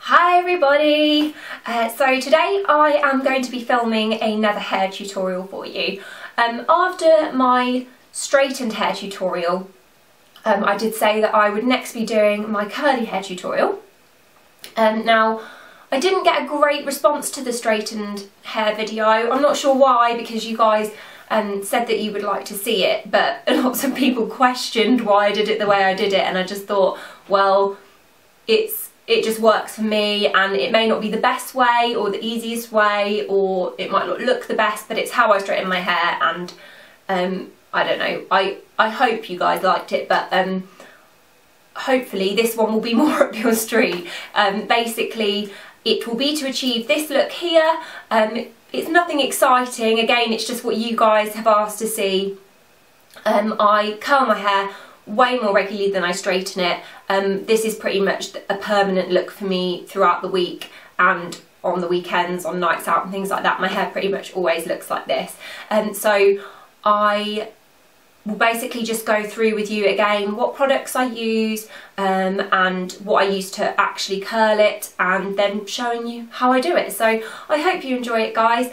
Hi everybody! So today I am going to be filming another hair tutorial for you. After my straightened hair tutorial, I did say that I would next be doing my curly hair tutorial. Now, I didn't get a great response to the straightened hair video. I'm not sure why, because you guys said that you would like to see it, but lots of people questioned why I did it the way I did it, and I just thought, well, it just works for me, and it may not be the best way or the easiest way, or it might not look the best, but it's how I straighten my hair, and I don't know, I hope you guys liked it, but hopefully this one will be more up your street. Basically, it will be to achieve this look here. It's nothing exciting, again, it's just what you guys have asked to see. I curl my hair way more regularly than I straighten it. This is pretty much a permanent look for me throughout the week, and on the weekends, on nights out and things like that, my hair pretty much always looks like this. So I will basically just go through with you again what products I use and what I use to actually curl it, and then showing you how I do it. So I hope you enjoy it, guys.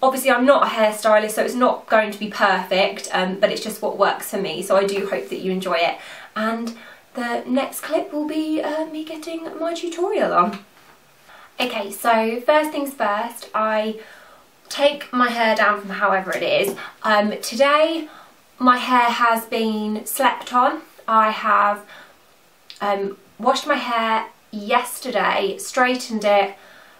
Obviously I'm not a hairstylist, so it's not going to be perfect, but it's just what works for me, so I do hope that you enjoy it. And the next clip will be me getting my tutorial on. Okay, so first things first, I take my hair down from however it is. Today my hair has been slept on. I have washed my hair yesterday, straightened it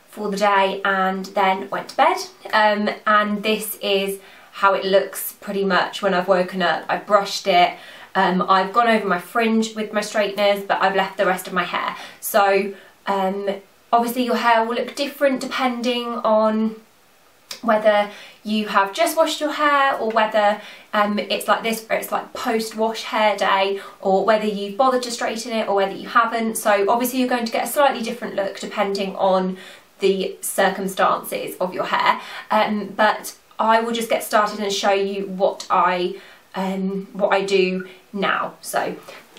for the day, and then went to bed. And this is how it looks pretty much when I've woken up. I've brushed it. I've gone over my fringe with my straighteners, but I've left the rest of my hair. So obviously your hair will look different depending on whether you have just washed your hair, or whether it's like this, where it's like post-wash hair day, or whether you've bothered to straighten it or whether you haven't. So obviously you're going to get a slightly different look depending on the circumstances of your hair. But I will just get started and show you what I do now. So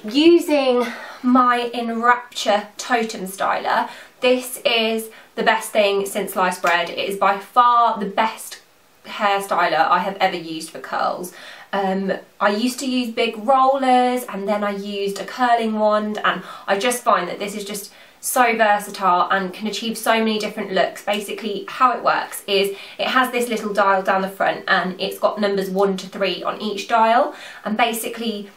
using my Enrapture Totem Styler, this is the best thing since sliced bread. It is by far the best hair styler I have ever used for curls. I used to use big rollers, and then I used a curling wand, and I just find that this is just so versatile and can achieve so many different looks. Basically how it works is it has this little dial down the front, and it's got numbers 1 to 3 on each dial, and basically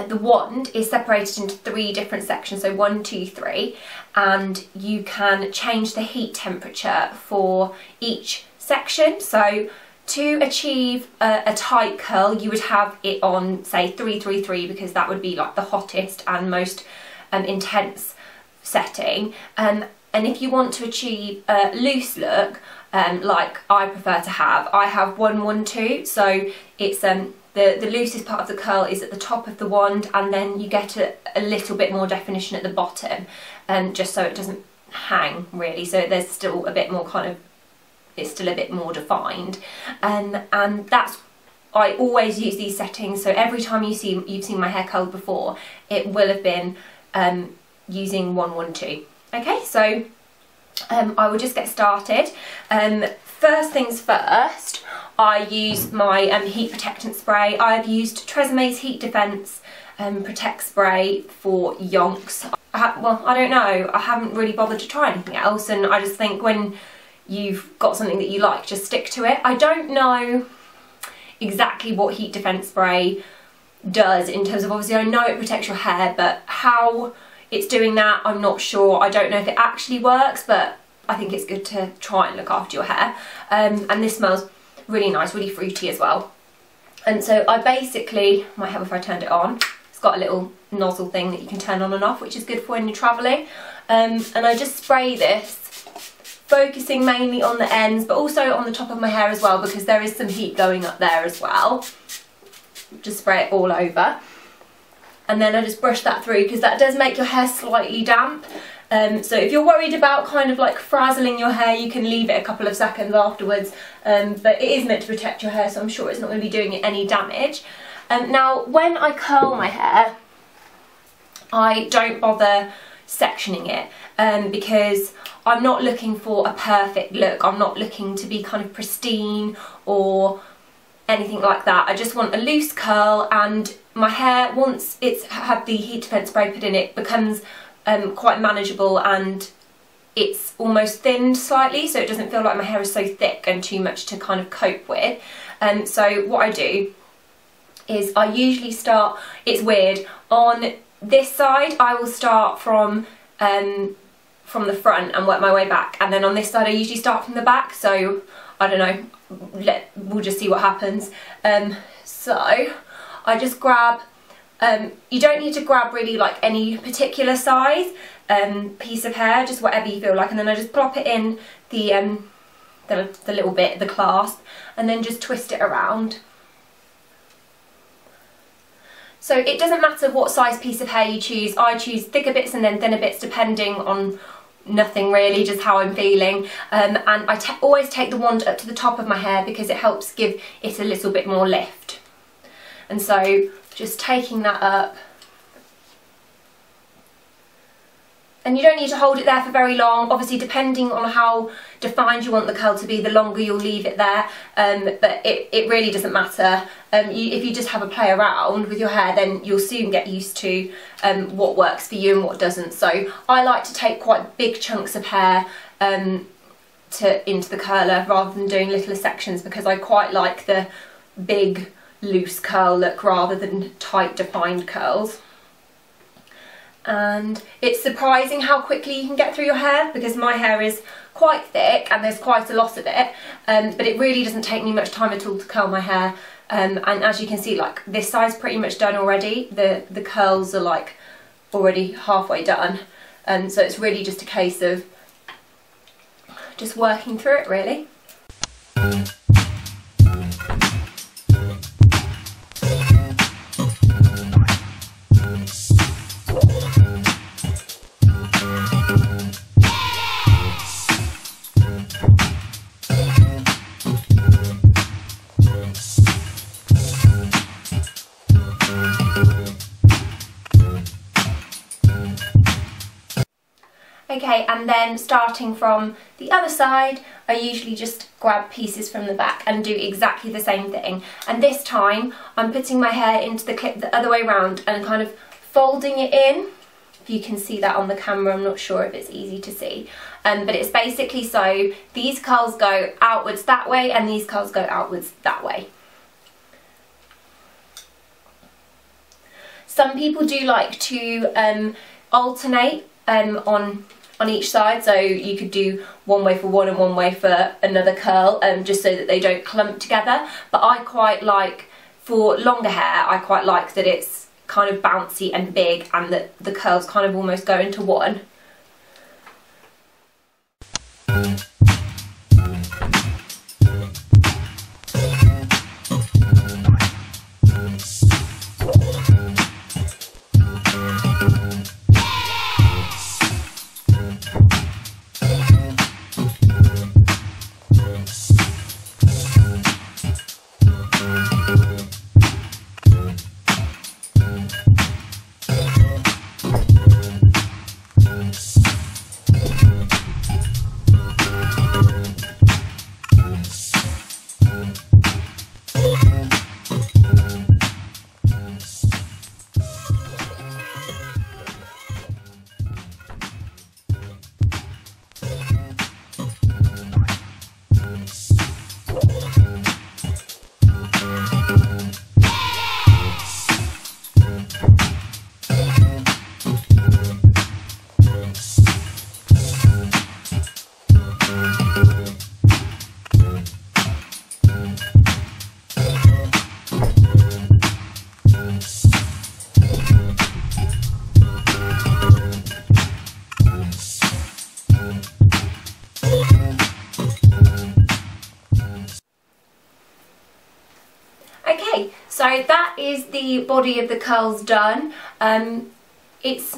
the wand is separated into 3 different sections, so 1, 2, 3, and you can change the heat temperature for each section. So to achieve a tight curl, you would have it on, say, 333, because that would be like the hottest and most intense setting. And if you want to achieve a loose look, like I prefer to have, I have 112. So it's the loosest part of the curl is at the top of the wand, and then you get a little bit more definition at the bottom, just so it doesn't hang really. So there's still a bit more it's still a bit more defined, and that's, I always use these settings. So every time you've seen my hair curled before, it will have been using 112. Okay, so I will just get started. First things first, I use my heat protectant spray. I've used Tresemé's Heat Defense Protect Spray for yonks. Well, I don't know, I haven't really bothered to try anything else, and I just think when you've got something that you like, just stick to it. I don't know exactly what heat defense spray does in terms of, obviously I know it protects your hair, but how it's doing that, I'm not sure. I don't know if it actually works, but I think it's good to try and look after your hair. And this smells really nice, really fruity as well. And so I basically, might help if I turned it on, it's got a little nozzle thing that you can turn on and off, which is good for when you're travelling. And I just spray this, focusing mainly on the ends, but also on the top of my hair as well, because there is some heat going up there as well. Just spray it all over, and then I just brush that through, because that does make your hair slightly damp. So if you're worried about kind of like frazzling your hair, you can leave it a couple of seconds afterwards, but it is meant to protect your hair, so I'm sure it's not going to be doing it any damage. Now when I curl my hair, I don't bother sectioning it, because I'm not looking for a perfect look. I'm not looking to be kind of pristine or anything like that. I just want a loose curl, and my hair, once it's had the heat defence spray put in, it becomes quite manageable, and it's almost thinned slightly, so it doesn't feel like my hair is so thick and too much to kind of cope with. So what I do is I usually start, it's weird, on this side I will start from the front and work my way back, and then on this side I usually start from the back, so I don't know, we'll just see what happens. So I just grab, you don't need to grab really like any particular size piece of hair, just whatever you feel like, and then I just plop it in the little bit, the clasp, and then just twist it around. So it doesn't matter what size piece of hair you choose. I choose thicker bits and then thinner bits depending on nothing really, just how I'm feeling. And I always take the wand up to the top of my hair because it helps give it a little bit more lift. And so just taking that up. And you don't need to hold it there for very long. Obviously, depending on how defined you want the curl to be, the longer you'll leave it there. But it really doesn't matter. If you just have a play around with your hair, then you'll soon get used to what works for you and what doesn't. So I like to take quite big chunks of hair into the curler rather than doing little sections, because I quite like the big loose curl look rather than tight defined curls. And it's surprising how quickly you can get through your hair, because my hair is quite thick and there's quite a lot of it, but it really doesn't take me much time at all to curl my hair. And as you can see, like this side's pretty much done already. The curls are like already halfway done, so it's really just a case of just working through it really. Okay, and then starting from the other side, I usually just grab pieces from the back and do exactly the same thing. And this time, I'm putting my hair into the clip the other way around and kind of folding it in. If you can see that on the camera, I'm not sure if it's easy to see. But it's basically so these curls go outwards that way and these curls go outwards that way. Some people do like to alternate on each side, so you could do one way for one and one way for another curl, just so that they don't clump together. But I quite like, for longer hair, I quite like that it's kind of bouncy and big and that the curls kind of almost go into one. Okay, so that is the body of the curls done. It's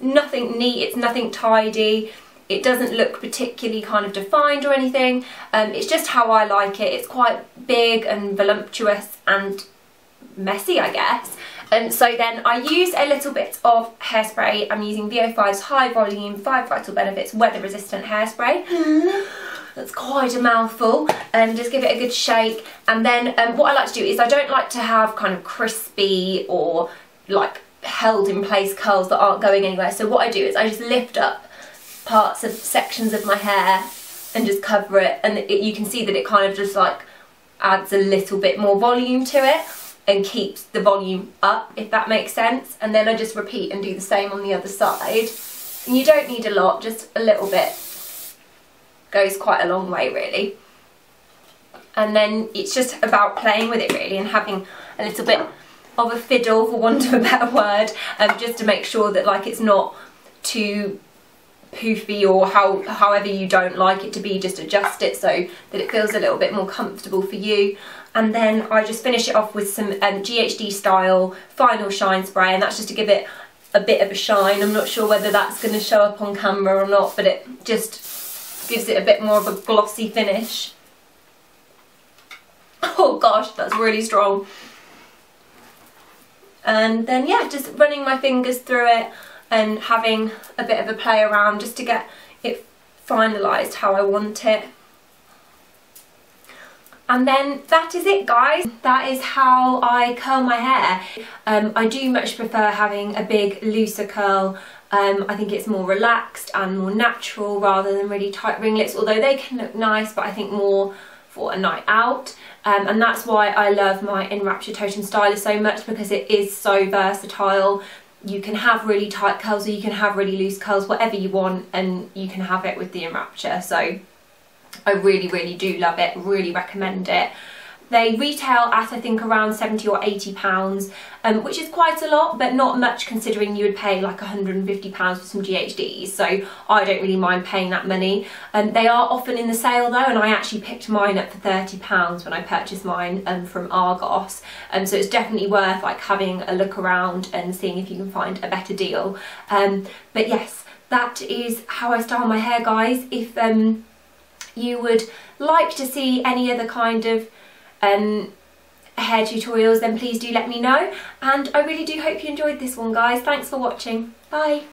nothing neat, it's nothing tidy, it doesn't look particularly kind of defined or anything. It's just how I like it. It's quite big and voluptuous and messy, I guess. So then I use a little bit of hairspray. I'm using VO5's High Volume 5 Vital Benefits Weather Resistant Hairspray. That's quite a mouthful. Just give it a good shake. And then what I like to do is I don't like to have kind of crispy or like held in place curls that aren't going anywhere. So what I do is I just lift up parts of sections of my hair and just cover it, and you can see that it kind of just like adds a little bit more volume to it and keeps the volume up, if that makes sense. And then I just repeat and do the same on the other side. And you don't need a lot, just a little bit goes quite a long way really. And then it's just about playing with it really and having a little bit of a fiddle, for want of a better word, just to make sure that like it's not too poofy or however you don't like it to be. Just adjust it so that it feels a little bit more comfortable for you. And then I just finish it off with some GHD style Final Shine spray, and that's just to give it a bit of a shine. I'm not sure whether that's going to show up on camera or not, but it just gives it a bit more of a glossy finish. Oh gosh, that's really strong. And then yeah, just running my fingers through it and having a bit of a play around just to get it finalised how I want it. And then that is it, guys. That is how I curl my hair. I do much prefer having a big looser curl. I think it's more relaxed and more natural rather than really tight ringlets, although they can look nice, but I think more for a night out. And that's why I love my Enraptured Totem Styler so much, because it is so versatile. You can have really tight curls or you can have really loose curls, whatever you want, and you can have it with the Enrapture. So I really do love it, really recommend it. They retail at I think around £70 or £80, which is quite a lot, but not much considering you would pay like £150 for some GHDs, so I don't really mind paying that money. They are often in the sale though, and I actually picked mine up for £30 when I purchased mine from Argos, so it's definitely worth like having a look around and seeing if you can find a better deal. But yes, that is how I style my hair, guys. If you would like to see any other kind of hair tutorials, then please do let me know, and I really do hope you enjoyed this one, guys. Thanks for watching. Bye.